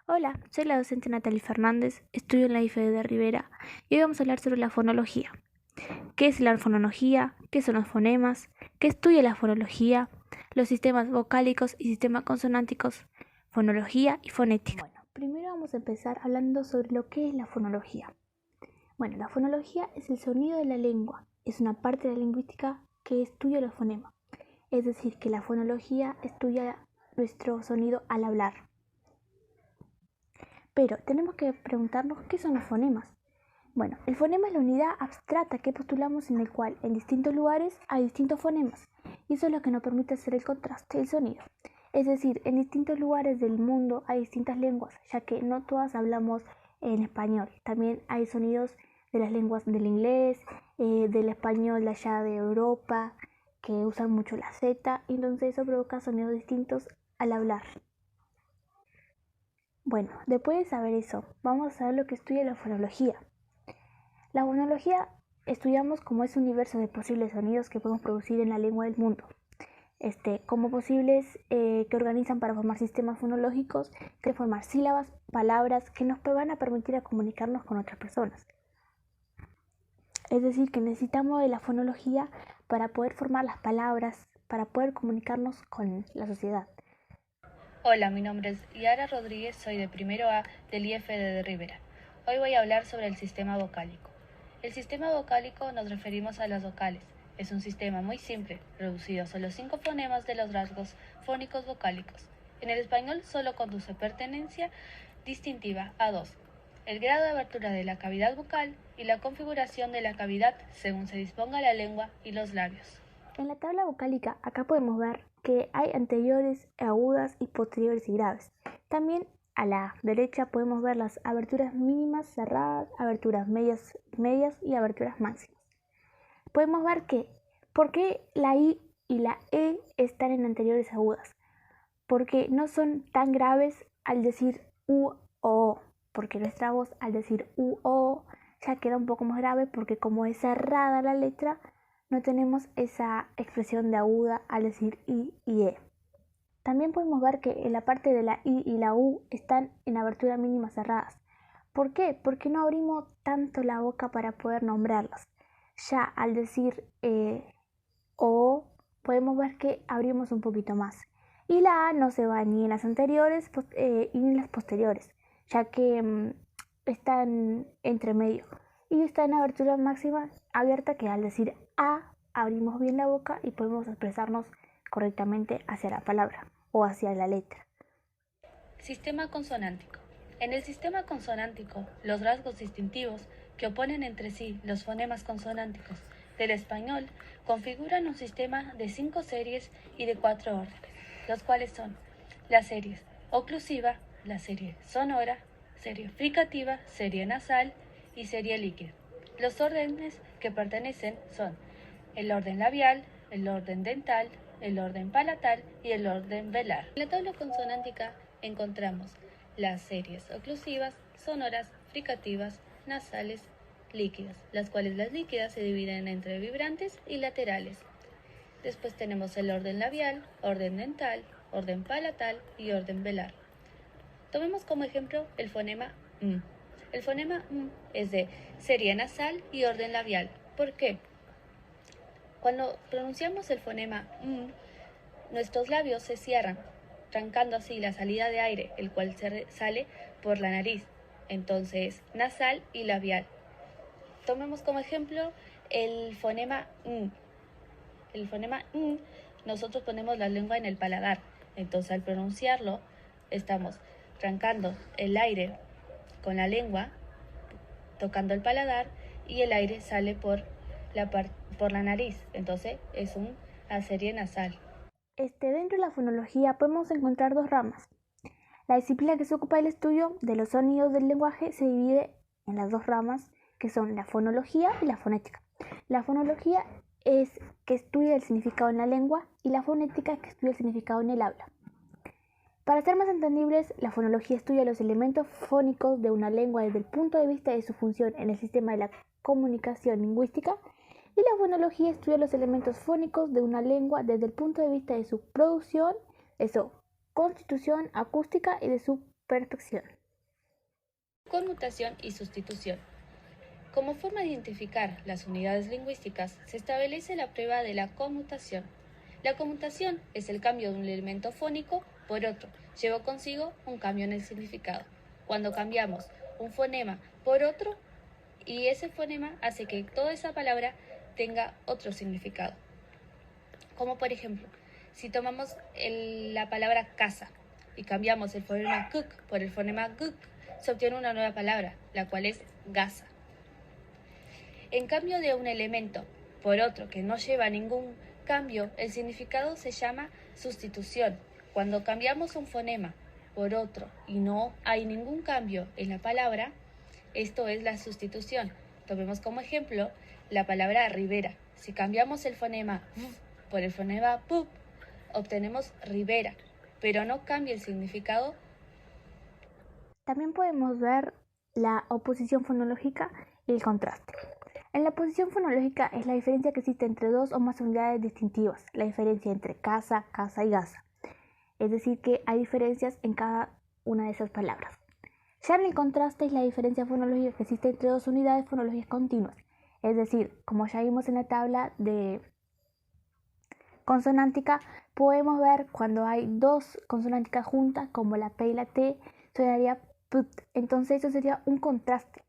Hola, soy la docente Natalie Fernández, estudio en la IFE de Rivera y hoy vamos a hablar sobre la fonología. ¿Qué es la fonología? ¿Qué son los fonemas? ¿Qué estudia la fonología? Los sistemas vocálicos y sistemas consonánticos, fonología y fonética. Bueno, primero vamos a empezar hablando sobre lo que es la fonología. Bueno, la fonología es el sonido de la lengua, es una parte de la lingüística que estudia los fonemas. Es decir, que la fonología estudia nuestro sonido al hablar. Pero tenemos que preguntarnos qué son los fonemas. Bueno, el fonema es la unidad abstracta que postulamos en el cual en distintos lugares hay distintos fonemas y eso es lo que nos permite hacer el contraste del sonido. Es decir, en distintos lugares del mundo hay distintas lenguas, ya que no todas hablamos en español. También hay sonidos de las lenguas del inglés, del español de allá de Europa, que usan mucho la Z, y entonces eso provoca sonidos distintos al hablar. Bueno, después de saber eso, vamos a saber lo que estudia la fonología. La fonología estudiamos como ese universo de posibles sonidos que podemos producir en la lengua del mundo, como posibles que organizan para formar sistemas fonológicos, que formar sílabas, palabras que nos van a permitir a comunicarnos con otras personas. Es decir, que necesitamos de la fonología para poder formar las palabras, para poder comunicarnos con la sociedad. Hola, mi nombre es Yara Rodríguez, soy de primero A del IFE de Rivera. Hoy voy a hablar sobre el sistema vocálico. El sistema vocálico nos referimos a las vocales. Es un sistema muy simple, reducido a solo 5 fonemas de los rasgos fónicos vocálicos. En el español solo conduce pertenencia distintiva a 2. El grado de abertura de la cavidad bucal y la configuración de la cavidad según se disponga la lengua y los labios. En la tabla vocálica acá podemos ver que hay anteriores, agudas y posteriores y graves. También a la derecha podemos ver las aberturas mínimas cerradas, aberturas medias y aberturas máximas. Podemos ver que ¿por qué la I y la E están en anteriores agudas? Porque no son tan graves al decir U o O, porque nuestra voz al decir U o O ya queda un poco más grave porque como es cerrada la letra, no tenemos esa expresión de aguda al decir I y E. También podemos ver que en la parte de la I y la U están en abertura mínima cerradas. ¿Por qué? Porque no abrimos tanto la boca para poder nombrarlas. Ya al decir O, podemos ver que abrimos un poquito más. Y la A no se va ni en las anteriores ni en las posteriores, ya que están entre medio. Y está en abertura máxima abierta que al decir A abrimos bien la boca y podemos expresarnos correctamente hacia la palabra o hacia la letra. Sistema consonántico. En el sistema consonántico, los rasgos distintivos que oponen entre sí los fonemas consonánticos del español configuran un sistema de 5 series y de 4 órdenes, los cuales son las series oclusiva, la serie sonora, serie fricativa, serie nasal y serie líquida. Los órdenes que pertenecen son el orden labial, el orden dental, el orden palatal y el orden velar. En la tabla consonántica encontramos las series oclusivas, sonoras, fricativas, nasales, líquidas, las cuales las líquidas se dividen entre vibrantes y laterales. Después tenemos el orden labial, orden dental, orden palatal y orden velar. Tomemos como ejemplo el fonema M. El fonema M es de serie nasal y orden labial. ¿Por qué? Cuando pronunciamos el fonema M, nuestros labios se cierran, trancando así la salida de aire, el cual sale por la nariz, entonces nasal y labial. Tomemos como ejemplo el fonema N. El fonema N, nosotros ponemos la lengua en el paladar, entonces al pronunciarlo estamos trancando el aire con la lengua, tocando el paladar y el aire sale por la nariz, entonces es una serie nasal. Dentro de la fonología podemos encontrar dos ramas. La disciplina que se ocupa del estudio de los sonidos del lenguaje se divide en las dos ramas que son la fonología y la fonética. La fonología es que estudia el significado en la lengua y la fonética es que estudia el significado en el habla. Para ser más entendibles, la fonología estudia los elementos fónicos de una lengua desde el punto de vista de su función en el sistema de la comunicación lingüística y la fonología estudia los elementos fónicos de una lengua desde el punto de vista de su producción, de su constitución acústica y de su perspección. Conmutación y sustitución. Como forma de identificar las unidades lingüísticas, se establece la prueba de la conmutación. La conmutación es el cambio de un elemento fónico por otro. Lleva consigo un cambio en el significado. Cuando cambiamos un fonema por otro, y ese fonema hace que toda esa palabra tenga otro significado. Como por ejemplo, si tomamos la palabra casa y cambiamos el fonema cook por el fonema guk, se obtiene una nueva palabra, la cual es gasa. En cambio de un elemento por otro que no lleva ningún cambio, el significado se llama sustitución. Cuando cambiamos un fonema por otro y no hay ningún cambio en la palabra, esto es la sustitución. Tomemos como ejemplo la palabra ribera. Si cambiamos el fonema v por el fonema pup, obtenemos ribera, pero no cambia el significado. También podemos ver la oposición fonológica y el contraste. En la oposición fonológica es la diferencia que existe entre dos o más unidades distintivas, la diferencia entre casa, casa y gasa. Es decir, que hay diferencias en cada una de esas palabras. Ya en el contraste es la diferencia fonológica que existe entre dos unidades fonológicas continuas. Es decir, como ya vimos en la tabla de consonántica, podemos ver cuando hay dos consonánticas juntas, como la P y la T, sonaría put. Entonces eso sería un contraste.